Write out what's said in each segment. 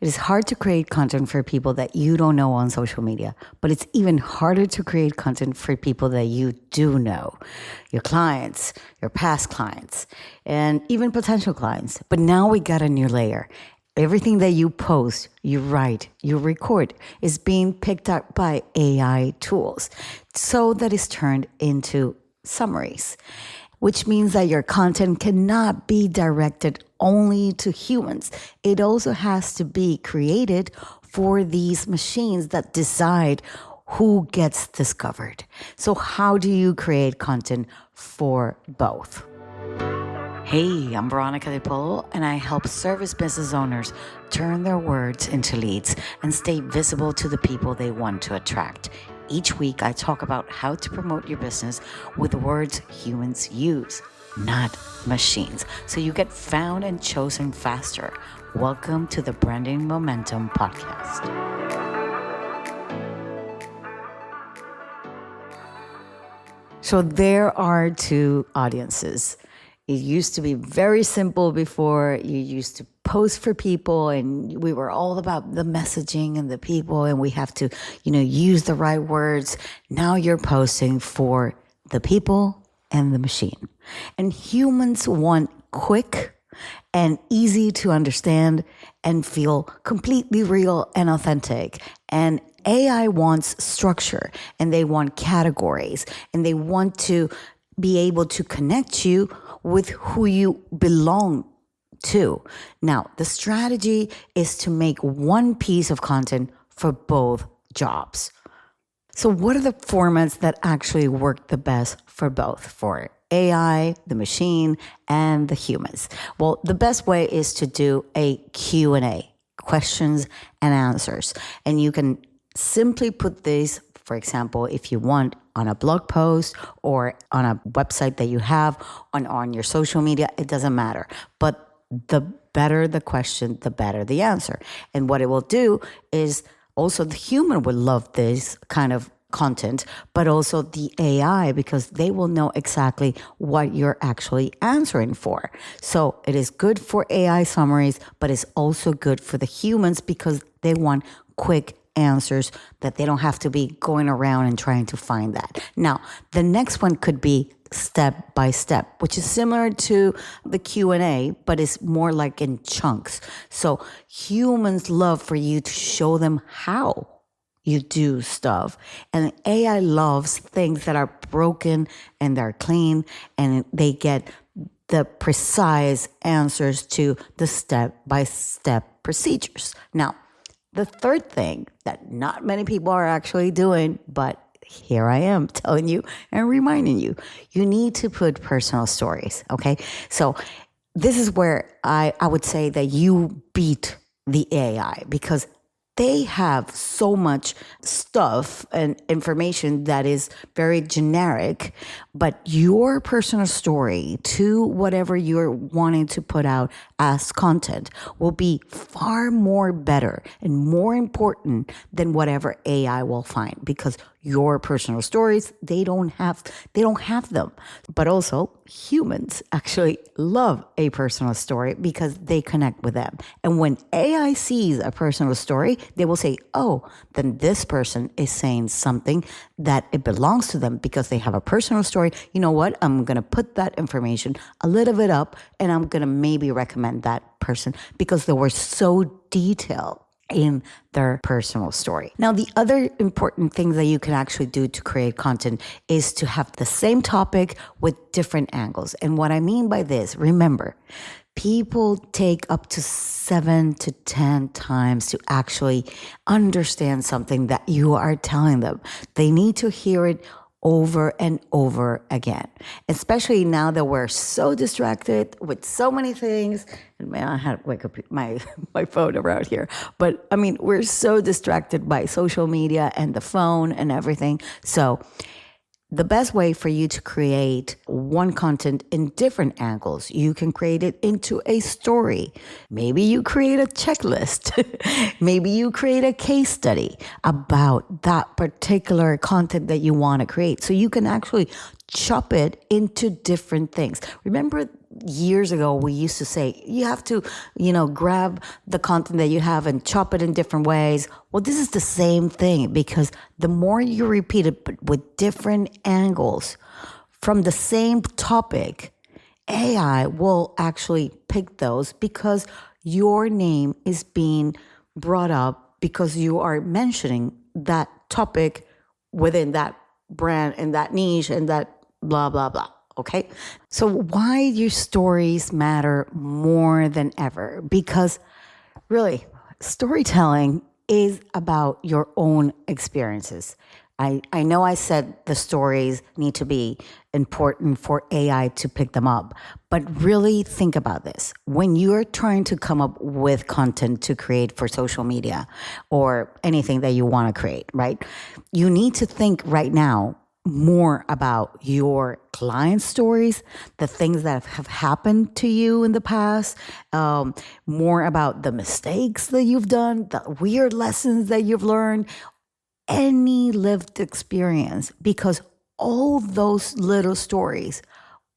It is hard to create content for people that you don't know on social media, but it's even harder to create content for people that you do know, your clients, your past clients, and even potential clients. But now we got a new layer. Everything that you post, you write, you record is being picked up by AI tools so that it's turned into summaries, which means that your content cannot be directed only to humans. It also has to be created for these machines that decide who gets discovered. So how do you create content for both? Hey, I'm Veronica DePolo, and I help service business owners turn their words into leads and stay visible to the people they want to attract. Each week, I talk about how to promote your business with words humans use, not machines, so you get found and chosen faster. Welcome to the Branding Momentum Podcast. So there are two audiences. It used to be very simple before. You used to post for people and we were all about the messaging and the people and we have to, use the right words. Now you're posting for the people and the machine. And humans want quick and easy to understand and feel completely real and authentic. And AI wants structure and they want categories and they want to be able to connect you with who you belong to. Now, the strategy is to make one piece of content for both jobs. So what are the formats that actually work the best for both, for AI, the machine, and the humans? Well, the best way is to do a Q&A, questions and answers. And you can simply put these, for example, if you want, on a blog post or on a website that you have on your social media, it doesn't matter. But the better the question, the better the answer. And what it will do is also the human will love this kind of content, but also the AI because they will know exactly what you're actually answering for. So it is good for AI summaries, but it's also good for the humans because they want quick answers that they don't have to be going around and trying to find that. Now, the next one could be step by step, which is similar to the Q&A, but it's more like in chunks. So humans love for you to show them how you do stuff. And AI loves things that are broken and they're clean and they get the precise answers to the step-by-step procedures. Now, the third thing that not many people are actually doing, but here I am telling you and reminding you, you need to put personal stories, okay? So this is where I would say that you beat the AI because they have so much stuff and information that is very generic, but your personal story to whatever you're wanting to put out as content will be far more better and more important than whatever AI will find because your personal stories, they don't have them. But also humans actually love a personal story because they connect with them. And when AI sees a personal story, they will say, oh, then this person is saying something that it belongs to them because they have a personal story. You know what? I'm going to put that information a little bit up and I'm going to maybe recommend that person because they were so detailed in their personal story. Now, the other important thing that you can actually do to create content is to have the same topic with different angles. And what I mean by this, remember, people take up to 7 to 10 times to actually understand something that you are telling them. They need to hear it over and over again, especially now that we're so distracted with so many things. And man, I had to wake up my phone around here. But I mean, we're so distracted by social media and the phone and everything. So the best way for you to create one content in different angles, you can create it into a story. Maybe you create a checklist. Maybe you create a case study about that particular content that you want to create. So you can actually chop it into different things. Remember years ago, we used to say, you have to, grab the content that you have and chop it in different ways. Well, this is the same thing, because the more you repeat it, but with different angles from the same topic, AI will actually pick those because your name is being brought up because you are mentioning that topic within that brand and that niche and that blah, blah, blah. Okay. So why do stories matter more than ever? Because really, storytelling is about your own experiences. I know I said the stories need to be important for AI to pick them up, but really think about this. When you're trying to come up with content to create for social media or anything that you want to create, right? You need to think right now more about your client stories, the things that have happened to you in the past, more about the mistakes that you've done, the weird lessons that you've learned, any lived experience, because all those little stories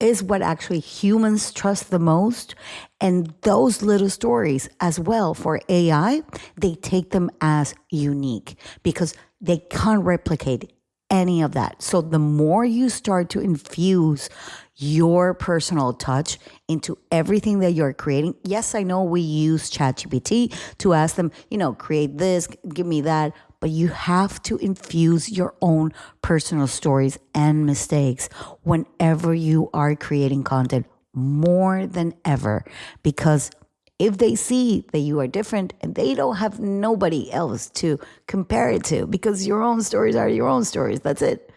is what actually humans trust the most. And those little stories as well for AI, they take them as unique because they can't replicate any of that. So the more you start to infuse your personal touch into everything that you're creating. Yes, I know we use ChatGPT to ask them, create this, give me that. But you have to infuse your own personal stories and mistakes whenever you are creating content more than ever. Because if they see that you are different and they don't have nobody else to compare it to, because your own stories are your own stories, that's it,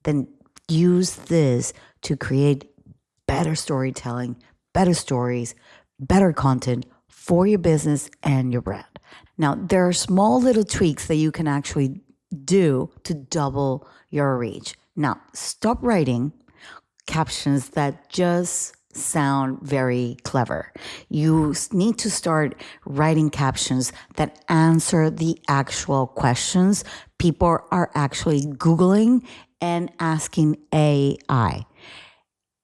then use this to create better storytelling, better stories, better content for your business and your brand. Now, there are small little tweaks that you can actually do to double your reach. Now, stop writing captions that just sound very clever. You need to start writing captions that answer the actual questions people are actually Googling and asking AI.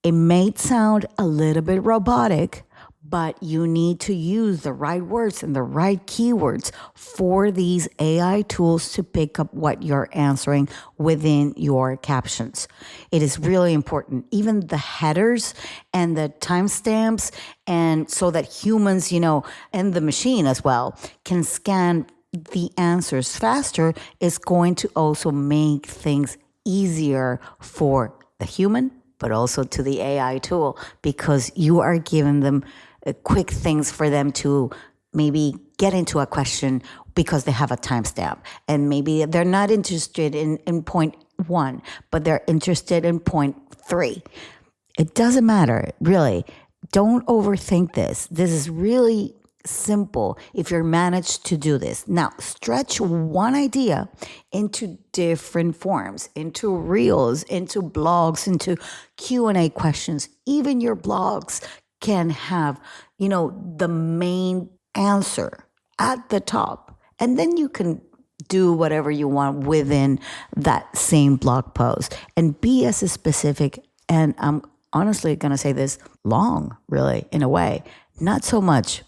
It may sound a little bit robotic, but you need to use the right words and the right keywords for these AI tools to pick up what you're answering within your captions. It is really important. Even the headers and the timestamps, and so that humans, and the machine as well, can scan the answers faster, is going to also make things easier for the human, but also to the AI tool, because you are giving them quick things for them to maybe get into a question because they have a timestamp. And maybe they're not interested in point 1, but they're interested in point 3. It doesn't matter, really. Don't overthink this. This is really simple if you're managed to do this. Now, stretch one idea into different forms, into reels, into blogs, into Q&A questions. Even your blogs can have, the main answer at the top. And then you can do whatever you want within that same blog post and be as specific. And I'm honestly going to say this, long, really, in a way. Not so much,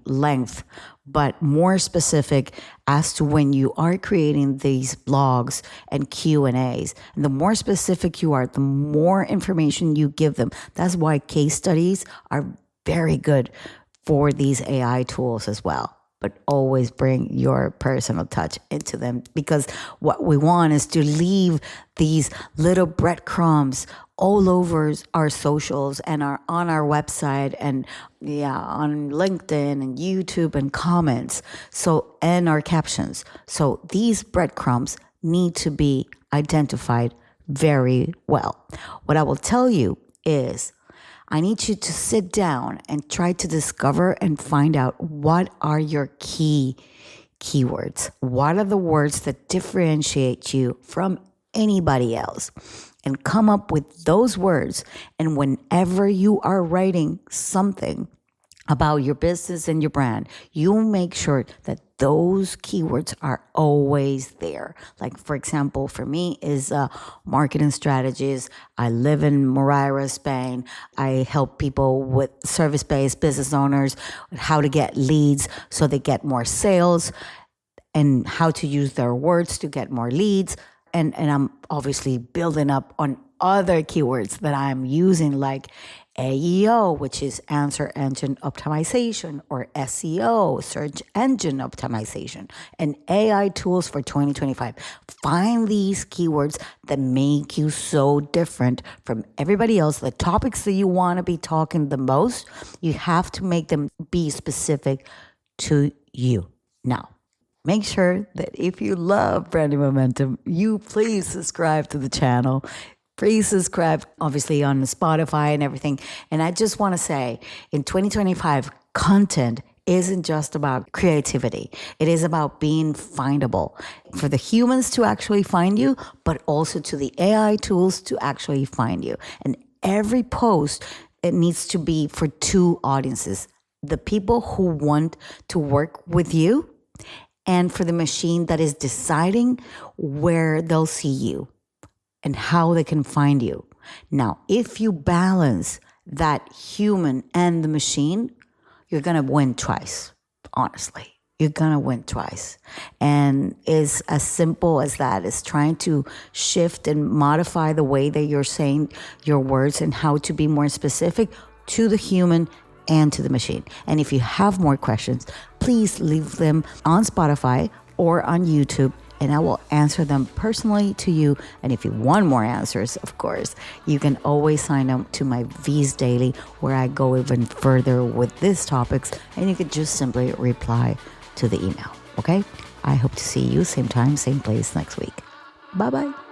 length, but more specific as to when you are creating these blogs and Q&As. And the more specific you are, the more information you give them. That's why case studies are very good for these AI tools as well. But always bring your personal touch into them, because what we want is to leave these little breadcrumbs all over our socials and on our website and on LinkedIn and YouTube and comments. And our captions. So these breadcrumbs need to be identified very well. What I will tell you is, I need you to sit down and try to discover and find out what are your keywords. What are the words that differentiate you from anybody else? And come up with those words. And whenever you are writing something, about your business and your brand, you make sure that those keywords are always there. Like, for example, for me is marketing strategies. I live in Moreira, Spain. I help people with service-based business owners, how to get leads so they get more sales, and how to use their words to get more leads. And I'm obviously building up on other keywords that I'm using, like AEO, which is answer engine optimization, or SEO, search engine optimization, and AI tools for 2025. Find these keywords that make you so different from everybody else. The topics that you want to be talking the most, you have to make them be specific to you. Now, make sure that if you love Branding Momentum, you please subscribe to the channel. Please subscribe, obviously, on Spotify and everything. And I just want to say, in 2025, content isn't just about creativity. It is about being findable for the humans to actually find you, but also to the AI tools to actually find you. And every post, it needs to be for two audiences: the people who want to work with you, and for the machine that is deciding where they'll see you and how they can find you. Now, if you balance that human and the machine, you're going to win twice, honestly. You're going to win twice. And it's as simple as that. It's trying to shift and modify the way that you're saying your words and how to be more specific to the human and to the machine. And if you have more questions, please leave them on Spotify or on YouTube, and I will answer them personally to you. And if you want more answers, of course, you can always sign up to my V's Daily, where I go even further with these topics, and you could just simply reply to the email. Okay? I hope to see you same time, same place next week. Bye-bye.